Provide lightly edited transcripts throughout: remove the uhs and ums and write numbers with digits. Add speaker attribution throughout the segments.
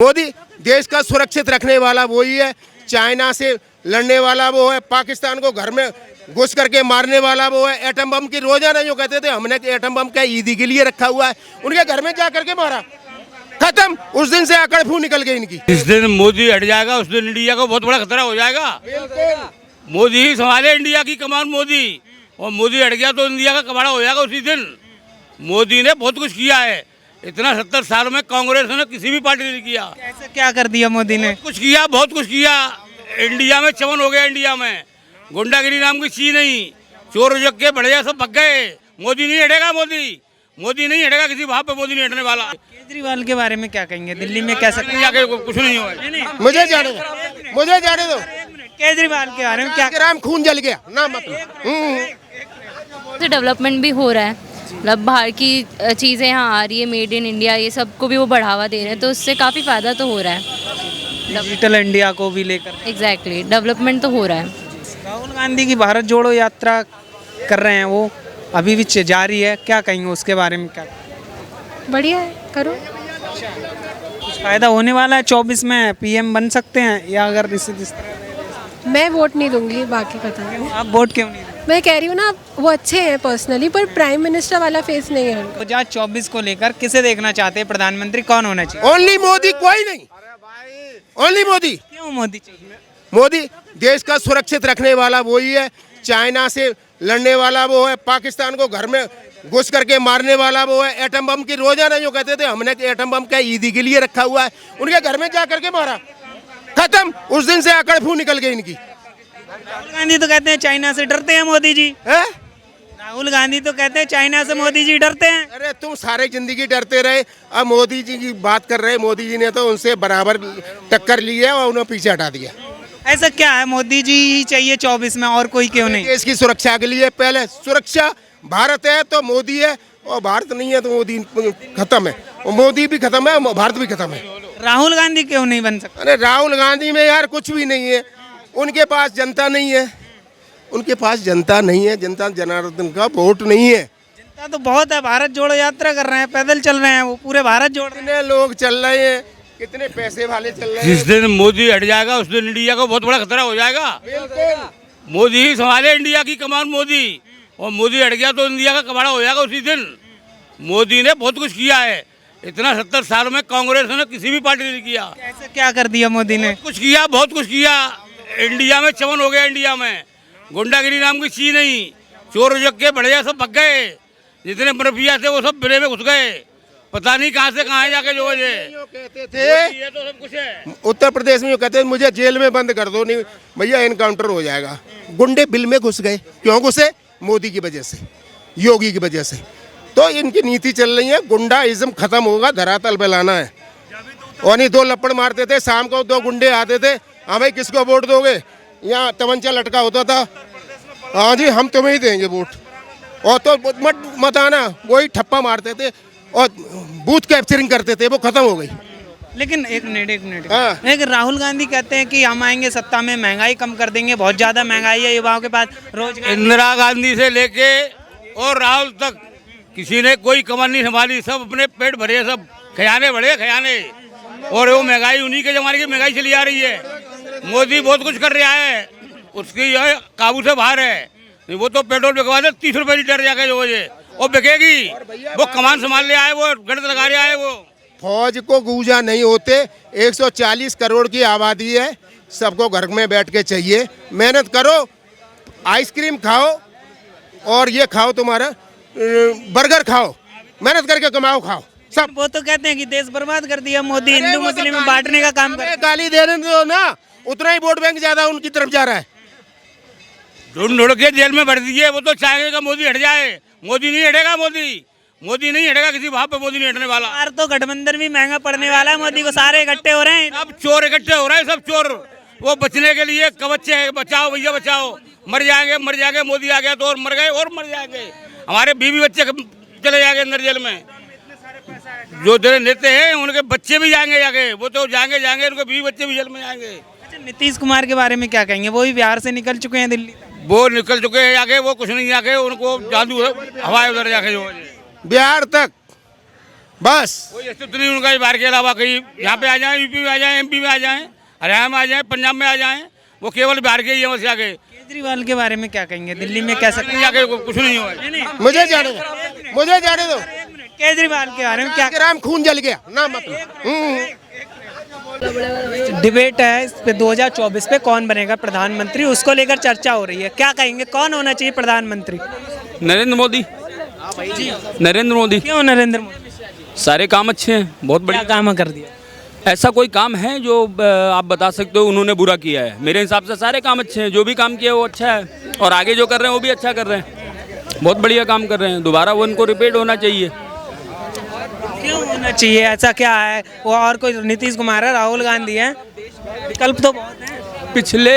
Speaker 1: मोदी देश का सुरक्षित रखने वाला वही है, चाइना से लड़ने वाला वो है, पाकिस्तान को घर में घुस करके मारने वाला वो है। एटम बम की रोजाना जो कहते थे हमने एटम बम का ईदी के लिए रखा हुआ है, उनके घर में जा करके मारा, खत्म। उस दिन से अकड़ फू निकल गई इनकी।
Speaker 2: जिस दिन मोदी हट जाएगा उस दिन इंडिया को बहुत बड़ा खतरा हो जाएगा। मोदी ही संभाले इंडिया की कमान, मोदी, और मोदी हट गया तो इंडिया का कबाड़ा हो जाएगा उसी दिन। मोदी ने बहुत कुछ किया है, इतना 70 साल में कांग्रेस ने किसी भी पार्टी ने नहीं किया।
Speaker 3: ऐसा क्या कर दिया मोदी ने?
Speaker 2: कुछ किया, बहुत कुछ किया। इंडिया में चमन हो गया, इंडिया में गुंडागिरी नाम की चीज नहीं, चोर उजक के बढ़िया सब भग गए। मोदी नहीं हटेगा, मोदी नहीं हटेगा, किसी वहां पे मोदी नहीं हटने वाला।
Speaker 3: केजरीवाल के बारे में क्या कहेंगे? दिल्ली में कैसा
Speaker 2: जाके कुछ नहीं हुआ।
Speaker 1: मुझे जाने दो,
Speaker 3: केजरीवाल के बारे में क्या?
Speaker 1: ग्राम खून जल गया ना, मतलब
Speaker 4: डेवलपमेंट भी हो रहा है, मतलब बाहर की चीज़ें यहाँ आ रही है, मेड इन इंडिया, ये सबको भी वो बढ़ावा दे रहे हैं, तो उससे काफ़ी फ़ायदा तो हो रहा है।
Speaker 3: डिजिटल इंडिया को भी लेकर
Speaker 4: एग्जैक्टली, डेवलपमेंट तो हो रहा है।
Speaker 3: राहुल गांधी की भारत जोड़ो यात्रा कर रहे हैं, वो अभी भी जारी है, क्या कहेंगे उसके बारे में? क्या
Speaker 5: बढ़िया है, करो।
Speaker 3: कुछ फायदा होने वाला है? 24 में पीएम बन सकते हैं, या अगर इस तरह?
Speaker 5: मैं वोट नहीं दूंगी, बाकी पता नहीं।
Speaker 3: आप वोट क्यों नहीं?
Speaker 5: मैं कह रही हूँ ना, वो अच्छे हैं पर्सनली, पर प्राइम मिनिस्टर वाला फेस नहीं है उनको।
Speaker 3: 2024 को लेकर किसे देखना चाहते हैं प्रधानमंत्री, कौन होना चाहिए?
Speaker 1: ओनली मोदी, कोई नहीं, ओनली मोदी।
Speaker 3: क्यों मोदी चाहिए?
Speaker 1: मोदी देश का सुरक्षित रखने वाला वही है, चाइना से लड़ने वाला वो है, पाकिस्तान को घर में घुस करके मारने वाला वो है। एटम बम की रोजाना जो कहते थे हमने एटम बम का ईदी के लिए रखा हुआ है, उनके घर में जा करके मारा, खत्म। उस दिन से अकड़ फू निकल गई इनकी।
Speaker 3: राहुल गांधी तो कहते हैं चाइना से डरते हैं मोदी जी।
Speaker 1: है?
Speaker 3: राहुल गांधी तो कहते हैं चाइना से मोदी जी डरते हैं।
Speaker 1: अरे तुम सारे जिंदगी डरते रहे, अब मोदी जी की बात कर रहे हैं। मोदी जी ने तो उनसे बराबर टक्कर ली है और उन्हें पीछे हटा दिया।
Speaker 3: ऐसा क्या है, मोदी जी ही चाहिए 24 में, और कोई क्यों नहीं?
Speaker 1: देश की सुरक्षा के लिए पहले सुरक्षा, भारत है तो मोदी है, और भारत नहीं है तो मोदी खत्म है, और मोदी भी खत्म है, भारत भी खत्म है।
Speaker 3: राहुल गांधी क्यों नहीं बन सकता?
Speaker 1: अरे राहुल गांधी में यार कुछ भी नहीं है, उनके पास जनता नहीं है, उनके पास जनता नहीं है, जनता जनार्दन का वोट नहीं है।
Speaker 3: जनता तो बहुत है, भारत जोड़ो यात्रा कर रहे हैं, पैदल चल रहे हैं, वो पूरे भारत जोड़ रहे हैं।
Speaker 1: कितने लोग चल रहे हैं, कितने पैसे वाले चल रहे
Speaker 2: जिस
Speaker 1: हैं।
Speaker 2: दिन मोदी हट जाएगा उस दिन इंडिया को बहुत बड़ा खतरा हो जाएगा। मोदी ही संभाले इंडिया की कमान, मोदी, और मोदी हट गया तो इंडिया का कबाड़ा हो जाएगा उसी दिन। मोदी ने बहुत कुछ किया है, इतना 70 साल में कांग्रेस ने किसी भी पार्टी ने नहीं किया।
Speaker 3: ऐसा क्या कर दिया मोदी ने?
Speaker 2: कुछ किया, बहुत कुछ किया। इंडिया में चमन हो गया, इंडिया में गुंडागिरी नाम की चीज नहीं, चोर उजक के बढ़िया सब भग गए। जितने माफिया थे वो सब बिले में घुस गए, पता नहीं कहाँ से कहाँ जाके जो
Speaker 1: कहते थे
Speaker 2: ये तो सब कुछ है।
Speaker 1: उत्तर प्रदेश में जो कहते थे मुझे जेल में बंद कर दो, नहीं भैया इनकाउंटर हो जाएगा। गुंडे बिल में घुस गए, क्यों घुसे? मोदी की वजह से, योगी की वजह से। तो इनकी नीति चल रही है, गुंडाइज्म खत्म होगा, धरातल पे लाना है। और नहीं, 2 लपड़ मारते थे, शाम को 2 गुंडे आते थे, हाँ भाई किसको वोट दोगे, यहाँ तमंचा लटका होता था, हाँ जी हम तुम्हें ही देंगे वोट, और तो मत आना, वही ठप्पा मारते थे और बूथ कैप्चरिंग करते थे, वो खत्म हो गई।
Speaker 3: लेकिन एक मिनट,
Speaker 1: हाँ।
Speaker 3: एक राहुल गांधी कहते हैं कि हम आएंगे सत्ता में, महंगाई कम कर देंगे, बहुत ज्यादा महंगाई है युवाओं के पास, रोजगार।
Speaker 2: इंदिरा गांधी से लेके और राहुल तक किसी ने कोई कमर नहीं संभाली, सब अपने पेट भरे, सब खजाने भरे खजाने, और वो महंगाई उन्हीं के जमाने की महंगाई चली आ रही है। मोदी बहुत कुछ कर रहा है, उसकी जो है काबू से बाहर है। वो तो पेट्रोल बिकवा दे 30 रुपए लीटर जाके जो है वो बिकेगी, वो कमान संभाल ले आए, वो गणित लगा रहे आए। वो
Speaker 1: फौज को गूंजा नहीं होते, 140 करोड़ की आबादी है, सबको घर में बैठ के चाहिए, मेहनत करो, आइसक्रीम खाओ और ये खाओ, तुम्हारा बर्गर खाओ, मेहनत करके कमाओ, खाओ सब।
Speaker 3: वो तो कहते हैं कि देश बर्बाद कर दिया मोदी, हिंदू मुस्लिम में बांटने का काम कर।
Speaker 1: गाली देने दो ना, उतना ही वोट बैंक ज्यादा उनकी तरफ जा रहा है।
Speaker 2: ढूंढ के जेल में भर दीजिए, वो तो चाहेगा मोदी हट जाए। मोदी नहीं हटेगा, मोदी नहीं हटेगा, किसी वहां पे मोदी नहीं हटने वाला।
Speaker 3: यार तो गठबंधन भी महंगा पड़ने वाला है मोदी को, सारे इकट्ठे हो रहे हैं।
Speaker 2: अब चोर इकट्ठे हो रहे हैं, सब चोर। वो बचने के लिए कवचे है, बचाओ भैया बचाओ, मर जाएंगे, मोदी आ गया तो और मर गए और मर जाएंगे। हमारे बीवी बच्चे चले जाएंगे अंदर जेल में, जो जो नेता हैं उनके बच्चे भी जाएंगे जाके, वो तो जाएंगे, उनके बीवी बच्चे भी जेल में जाएंगे।
Speaker 3: अच्छा, नीतीश कुमार के बारे में क्या कहेंगे? वो भी बिहार से निकल चुके हैं दिल्ली,
Speaker 2: वो निकल चुके हैं जाके, वो कुछ नहीं जाके, उनको जादू हवाए उधर जाके जो है
Speaker 1: बिहार तक बस
Speaker 2: कोई अस्तित्व नहीं उनका बाहर के अलावा। कहीं यहाँ पे आ जाएं, यूपी में आ जाएं, एमपी में आ जाएं, हरियाणा में आ जाएं, पंजाब में आ जाएं, वो केवल बिहार के ही हैं। बस आगे
Speaker 3: केजरीवाल के बारे में क्या कहेंगे? दिल्ली में कैसा
Speaker 2: जाके कुछ नहीं हुआ।
Speaker 1: मुझे जाने दो
Speaker 3: केजरीवाल के बारे में क्या
Speaker 1: ग्राम खून जल गया ना मतलब।
Speaker 3: डिबेट है इस पे 2024 पे कौन बनेगा प्रधानमंत्री, उसको लेकर चर्चा हो रही है। क्या कहेंगे, कौन होना चाहिए प्रधानमंत्री?
Speaker 2: नरेंद्र मोदी। नरेंद्र मोदी।
Speaker 3: क्यों नरेंद्र मोदी?
Speaker 2: सारे काम अच्छे हैं, बहुत
Speaker 3: क्या काम कर दिया?
Speaker 2: ऐसा कोई काम है जो आप बता सकते हो उन्होंने बुरा किया है? मेरे हिसाब से सारे काम अच्छे हैं, जो भी काम किया है वो अच्छा है, और आगे जो कर रहे हैं वो भी अच्छा कर रहे हैं, बहुत बढ़िया काम कर रहे हैं। दोबारा वो उनको रिपीट होना चाहिए।
Speaker 3: क्यों होना चाहिए, ऐसा क्या है? वो और कोई नीतीश कुमार है, राहुल गांधी है, विकल्प तो बहुत हैं।
Speaker 2: पिछले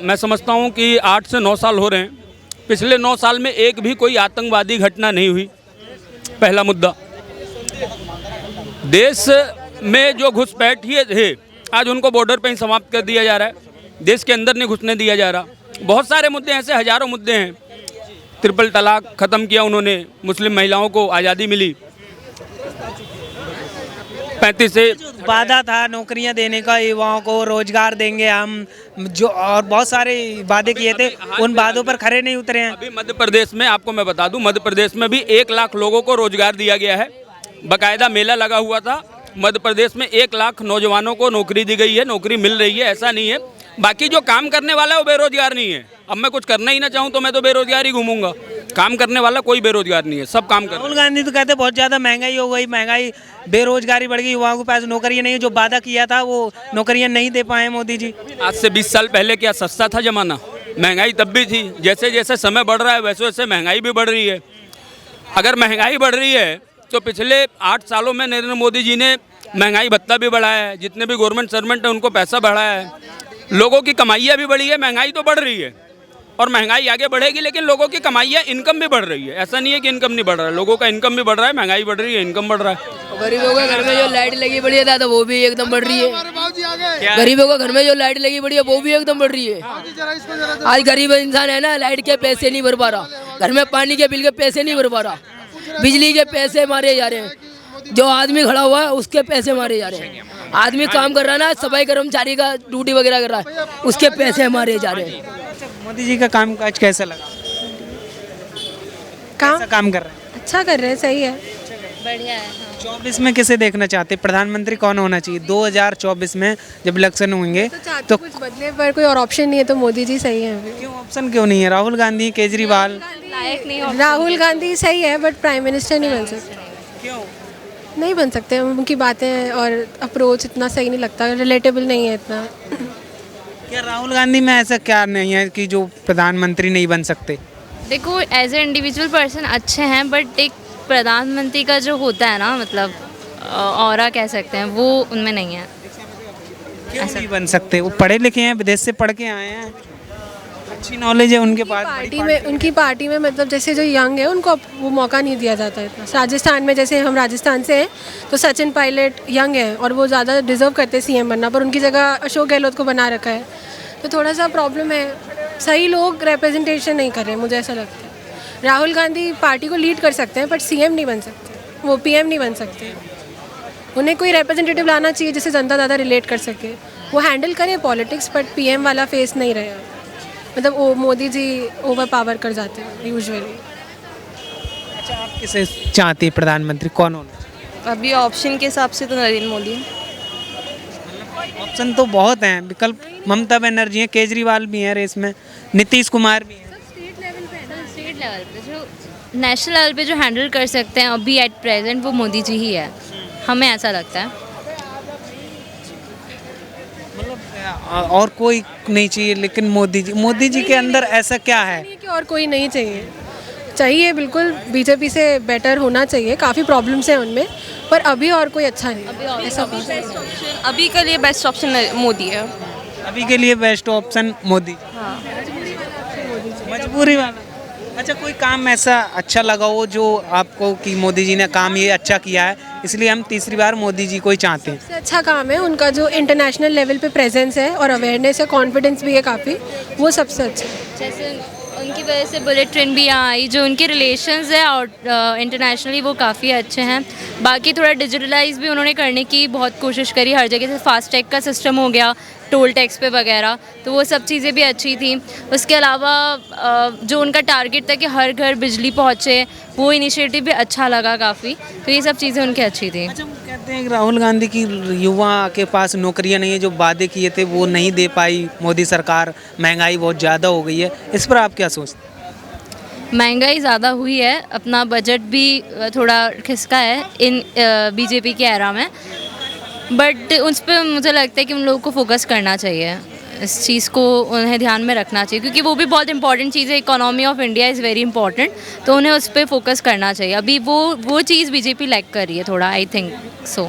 Speaker 2: मैं समझता हूँ कि 8 से 9 साल हो रहे हैं, पिछले 9 साल में एक भी कोई आतंकवादी घटना नहीं हुई। पहला मुद्दा, देश में जो घुसपैठिए थे आज उनको बॉर्डर पे ही समाप्त कर दिया जा रहा है, देश के अंदर नहीं घुसने दिया जा रहा। बहुत सारे मुद्दे ऐसे, हजारों मुद्दे हैं। ट्रिपल तलाक ख़त्म किया उन्होंने, मुस्लिम महिलाओं को आज़ादी मिली। 35 से
Speaker 3: वादा था नौकरियां देने का, युवाओं को रोजगार देंगे हम, जो और बहुत सारे वादे किए थे, उन वादों पर खरे नहीं उतरे हैं।
Speaker 2: अभी मध्य प्रदेश में आपको मैं बता दूं, मध्य प्रदेश में भी 1 लाख लोगों को रोजगार दिया गया है। बाकायदा मेला लगा हुआ था। मध्य प्रदेश में 1 लाख नौजवानों को नौकरी दी गई है, नौकरी मिल रही है, ऐसा नहीं है। बाकी जो काम करने वाला है वो बेरोजगार नहीं है। अब मैं कुछ करना ही ना चाहूँ तो मैं तो बेरोजगार ही घूमूंगा। काम करने वाला कोई बेरोजगार नहीं है, सब काम कर रहे हैं।
Speaker 3: राहुल गांधी तो कहते बहुत ज़्यादा महंगाई हो गई, महंगाई, बेरोजगारी बढ़ गई, युवाओं के पास नौकरियां नहीं है, जो वादा किया था वो नौकरियां नहीं दे पाए मोदी जी।
Speaker 2: आज से 20 साल पहले क्या सस्ता था ज़माना? महंगाई तब भी थी। जैसे जैसे समय बढ़ रहा है वैसे वैसे महंगाई भी बढ़ रही है। अगर महंगाई बढ़ रही है तो पिछले 8 सालों में नरेंद्र मोदी जी ने महंगाई भत्ता भी बढ़ाया है, जितने भी गवर्नमेंट सर्वेंट हैं उनको पैसा बढ़ाया है, लोगों की कमाइयाँ भी बढ़ी है। महंगाई तो बढ़ रही है और महंगाई आगे बढ़ेगी, लेकिन लोगों की कमाइयाँ, इनकम भी बढ़ रही है। ऐसा नहीं है कि इनकम नहीं बढ़ रहा है, लोगों का इनकम भी बढ़ रहा है, महंगाई बढ़ रही है, इनकम बढ़ रहा है।
Speaker 6: गरीबों के घर में जो लाइट लगी पड़ी है दादा वो भी एकदम बढ़ रही है। गरीबों के घर में जो लाइट लगी पड़ी है वो भी एकदम बढ़ रही है। आज गरीब इंसान है ना, लाइट के पैसे नहीं भर पा रहा, घर में पानी के बिल के पैसे नहीं भर पा रहा, बिजली के पैसे मारे जा रहे हैं, जो आदमी खड़ा हुआ है उसके पैसे मारे जा रहे हैं। आदमी काम कर रहा है ना, सफाई कर्मचारी का ड्यूटी वगैरह कर रहा है, उसके पैसे मारे जा रहे हैं।
Speaker 3: मोदी जी का काम काज कैसा लगा? काम कर रहे हैं?
Speaker 5: अच्छा कर रहे हैं, सही है।
Speaker 4: बढ़िया है।
Speaker 3: 24 में किसे देखना चाहते, प्रधानमंत्री कौन होना चाहिए 2024 में जब इलेक्शन होंगे?
Speaker 5: तो कुछ बदले पर कोई और ऑप्शन नहीं है तो मोदी जी सही है अभी।
Speaker 3: क्यों ऑप्शन क्यों नहीं है? राहुल गांधी, केजरीवाल।
Speaker 4: लायक नहीं।
Speaker 5: राहुल गांधी सही है बट प्राइम मिनिस्टर नहीं बन सकते।
Speaker 3: क्यों
Speaker 5: नहीं बन सकते, उनकी बातें और अप्रोच इतना सही नहीं लगता, रिलेटेबल नहीं है इतना।
Speaker 3: क्या राहुल गांधी में ऐसा क्या नहीं है कि जो प्रधानमंत्री नहीं बन सकते?
Speaker 4: देखो, एज ए इंडिविजुअल पर्सन अच्छे हैं, बट एक प्रधानमंत्री का जो होता है ना, मतलब ऑरा कह सकते हैं, वो उनमें नहीं है।
Speaker 3: क्यों नहीं बन सकते? वो पढ़े लिखे हैं, विदेश से पढ़ के आए हैं, अच्छी नॉलेज है उनके पास।
Speaker 5: उनकी पार्टी में मतलब जैसे जो यंग है उनको वो मौका नहीं दिया जाता इतना। राजस्थान में जैसे हम राजस्थान से हैं तो सचिन पायलट यंग है और वो ज़्यादा डिजर्व करते हैं सीएम बनना, पर उनकी जगह अशोक गहलोत को बना रखा है, तो थोड़ा सा प्रॉब्लम है। सही लोग रिप्रेजेंटेशन नहीं कर रहे, मुझे ऐसा लगता है। राहुल गांधी पार्टी को लीड कर सकते हैं बट सीएम नहीं बन सकते, वो पीएम नहीं बन सकते। उन्हें कोई रिप्रेजेंटेटिव लाना चाहिए जिससे जनता ज़्यादा रिलेट कर सके, वो हैंडल करें पॉलिटिक्स, बट पीएम वाला फेस नहीं रहे। मतलब वो मोदी जी ओवर पावर कर जाते हैं यूजुअली।
Speaker 3: अच्छा, आप किसे चाहती है प्रधानमंत्री, कौन होना?
Speaker 7: अभी ऑप्शन के हिसाब से तो नरेंद्र मोदी।
Speaker 3: ऑप्शन तो बहुत हैं, विकल्प ममता बनर्जी है, केजरीवाल भी हैं रेस में, नीतीश कुमार भी हैं।
Speaker 4: स्टेट लेवल पे जो नेशनल लेवल पे जो हैंडल कर सकते हैं अभी एट प्रेजेंट, वो मोदी जी ही है, हमें ऐसा लगता है।
Speaker 3: और कोई नहीं चाहिए, लेकिन मोदी जी के अंदर ऐसा क्या है
Speaker 5: कि और कोई नहीं चाहिए बिल्कुल। बीजेपी से बेटर होना चाहिए, काफ़ी प्रॉब्लम्स हैं उनमें, पर अभी और कोई अच्छा नहीं। ऐसा
Speaker 7: अभी के लिए बेस्ट ऑप्शन मोदी है।
Speaker 3: अभी के लिए बेस्ट ऑप्शन मोदी। मजबूरी वाला। अच्छा, कोई काम ऐसा अच्छा लगा हो जो आपको कि मोदी जी ने काम ये अच्छा किया है, इसलिए हम तीसरी बार मोदी जी को ही चाहते हैं?
Speaker 5: सबसे अच्छा काम है उनका जो इंटरनेशनल लेवल पे प्रेजेंस है और अवेयरनेस है, कॉन्फिडेंस भी है काफ़ी, वो सबसे अच्छा है।
Speaker 4: जैसे उनकी वजह से बुलेट ट्रेन भी यहाँ आई, जो उनके रिलेशंस है और इंटरनेशनली वो काफ़ी अच्छे हैं। बाकी थोड़ा डिजिटलाइज भी उन्होंने करने की बहुत कोशिश करी, हर जगह से फास्ट टैग का सिस्टम हो गया टोल टैक्स पे वगैरह, तो वो सब चीज़ें भी अच्छी थी। उसके अलावा जो उनका टारगेट था कि हर घर बिजली पहुँचे, वो इनिशिएटिव भी अच्छा लगा काफ़ी, तो ये सब चीज़ें उनकी अच्छी थी।
Speaker 3: अच्छा, वो कहते हैं कि राहुल गांधी की युवा के पास नौकरियां नहीं है, जो वादे किए थे वो नहीं दे पाई मोदी सरकार, महंगाई बहुत ज़्यादा हो गई है, इस पर आप क्या सोचते हैं?
Speaker 4: महंगाई ज़्यादा हुई है, अपना बजट भी थोड़ा खिसका है इन बीजेपी के एरा में, बट उस पर मुझे लगता है कि उन लोगों को फोकस करना चाहिए, इस चीज़ को उन्हें ध्यान में रखना चाहिए, क्योंकि वो भी बहुत इंपॉर्टेंट चीज़ है। Economy of India is very important, तो उन्हें उस पर फोकस करना चाहिए। अभी वो चीज़ बीजेपी लैक कर रही है थोड़ा, आई थिंक सो।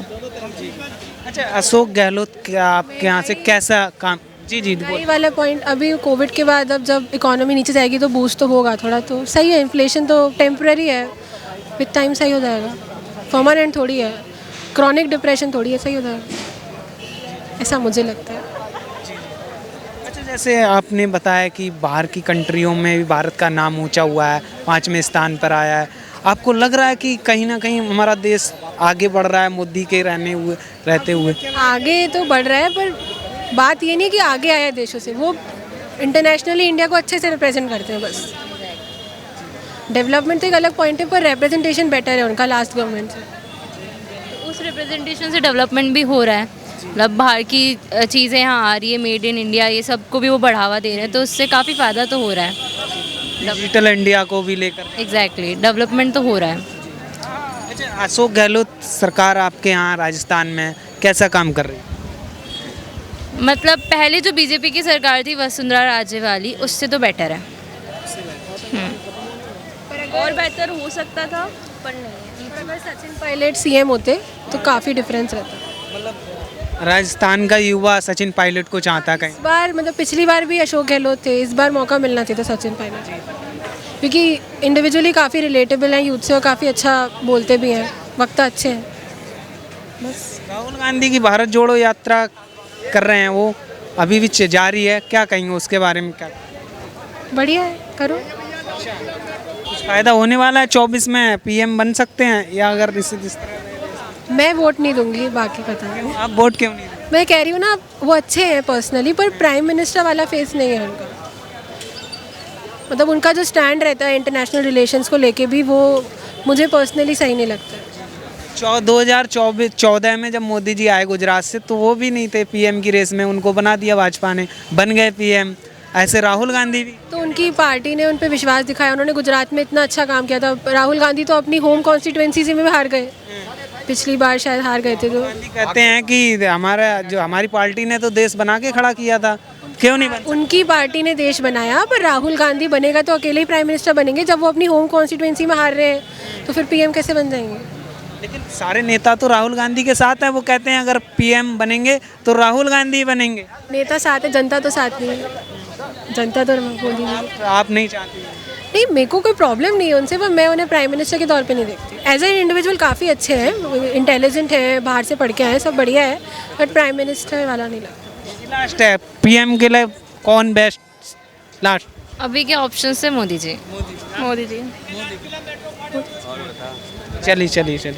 Speaker 3: अच्छा, अशोक गहलोत क्या आपके यहाँ से कैसा काम? जी जी
Speaker 5: यही वाला पॉइंट, अभी कोविड के बाद अब जब इकोनॉमी नीचे जाएगी तो बूस्ट तो होगा थोड़ा, तो सही है। इन्फ्लेशन तो टेम्पररी है, विद टाइम सही हो जाएगा, परमानेंट थोड़ी है, क्रॉनिक डिप्रेशन थोड़ी है, सही हो जाएगा, ऐसा मुझे लगता है।
Speaker 3: अच्छा, जैसे आपने बताया कि बाहर की कंट्रियों में भी भारत का नाम ऊंचा हुआ है, 5वें स्थान पर आया है, आपको लग रहा है कि कहीं ना कहीं हमारा देश आगे बढ़ रहा है मोदी के रहते हुए?
Speaker 5: आगे तो बढ़ रहा है, पर बात ये नहीं कि आगे आया है देशों से, वो इंटरनेशनली इंडिया को अच्छे से रिप्रेजेंट करते हैं बस। डेवलपमेंट तो एक अलग पॉइंट है, पर रिप्रेजेंटेशन बेटर है उनका लास्ट गवर्नमेंट से।
Speaker 4: उस रिप्रेजेंटेशन से डेवलपमेंट भी हो रहा है, मतलब बाहर की चीज़ें यहाँ आ रही है, मेड इन इंडिया, ये सब को भी वो बढ़ावा दे रहे हैं, तो उससे काफ़ी फ़ायदा तो हो रहा है।
Speaker 3: डिजिटल इंडिया को भी लेकर
Speaker 4: एग्जैक्टली, डेवलपमेंट तो हो रहा है।
Speaker 3: अच्छा, अशोक गहलोत सरकार आपके यहाँ राजस्थान में कैसा काम कर रही है?
Speaker 4: मतलब पहले जो बीजेपी की सरकार थी वसुंधरा राजे वाली, उससे तो बेटर है।
Speaker 7: और बेहतर हो सकता था पर नहीं।
Speaker 5: अगर सचिन पायलट सीएम होते तो काफ़ी डिफरेंस रहता।
Speaker 3: राजस्थान का युवा सचिन पायलट को चाहता कहीं?
Speaker 5: इस बार मतलब पिछली बार भी अशोक गहलोत थे, इस बार मौका मिलना चाहिए था सचिन पायलट, क्योंकि इंडिविजुअली काफ़ी रिलेटेबल हैं यूथ से और काफ़ी अच्छा बोलते भी हैं, वक्ता अच्छे हैं। बस
Speaker 3: राहुल गांधी की भारत जोड़ो यात्रा कर रहे हैं, वो अभी भी जारी है, क्या कहेंगे उसके बारे में? क्या
Speaker 5: बढ़िया है, करो।
Speaker 3: कुछ फ़ायदा होने वाला है 24 में? पीएम बन सकते हैं, या अगर इस तरह?
Speaker 5: मैं वोट नहीं दूंगी, बाकी पता है।
Speaker 3: आप वोट क्यों नहीं देंगे?
Speaker 5: मैं कह रही हूँ ना, वो अच्छे हैं पर्सनली, पर प्राइम मिनिस्टर वाला फेस नहीं है उनका। मतलब उनका जो स्टैंड रहता है इंटरनेशनल रिलेशंस को लेके भी, वो मुझे पर्सनली सही नहीं लगता है।
Speaker 3: 2014 में जब मोदी जी आए गुजरात से, तो वो भी नहीं थे पीएम की रेस में, उनको बना दिया भाजपा ने, बन गए पीएम। ऐसे राहुल गांधी भी
Speaker 5: तो उनकी पार्टी ने उन पर विश्वास दिखाया, उन्होंने गुजरात में इतना अच्छा काम किया था। राहुल गांधी तो अपनी होम कॉन्स्टिट्यूएंसी से भी हार गए, पिछली बार शायद हार गए थे। तो
Speaker 3: कहते हैं कि हमारी पार्टी ने तो देश बना के खड़ा किया था, क्यों नहीं बना?
Speaker 5: उनकी पार्टी ने देश बनाया, पर राहुल गांधी बनेगा तो अकेले ही प्राइम मिनिस्टर बनेंगे। जब वो अपनी होम कॉन्स्टिट्यूएंसी में हार रहे हैं तो फिर पीएम कैसे बन जाएंगे?
Speaker 3: लेकिन सारे नेता तो राहुल गांधी के साथ हैं, वो कहते हैं अगर पीएम बनेंगे तो राहुल गांधी बनेंगे।
Speaker 5: नेता साथ है, जनता तो साथ नहीं है। जनता तो मोदी जी।
Speaker 3: आप नहीं चाहती?
Speaker 5: नहीं, मेरे को कोई प्रॉब्लम नहीं है उनसे, पर मैं उन्हें प्राइम मिनिस्टर के तौर पे नहीं देखती। एज एन इंडिविजुअल काफ़ी अच्छे हैं, इंटेलिजेंट हैं, बाहर से पढ़ के आए हैं, सब बढ़िया है, बट प्राइम मिनिस्टर वाला नहीं लगता।
Speaker 3: लास्ट है, पीएम के लिए कौन बेस्ट? लास्ट
Speaker 4: अभी के ऑप्शन से मोदी जी।
Speaker 7: मोदी जी।
Speaker 3: चलिए।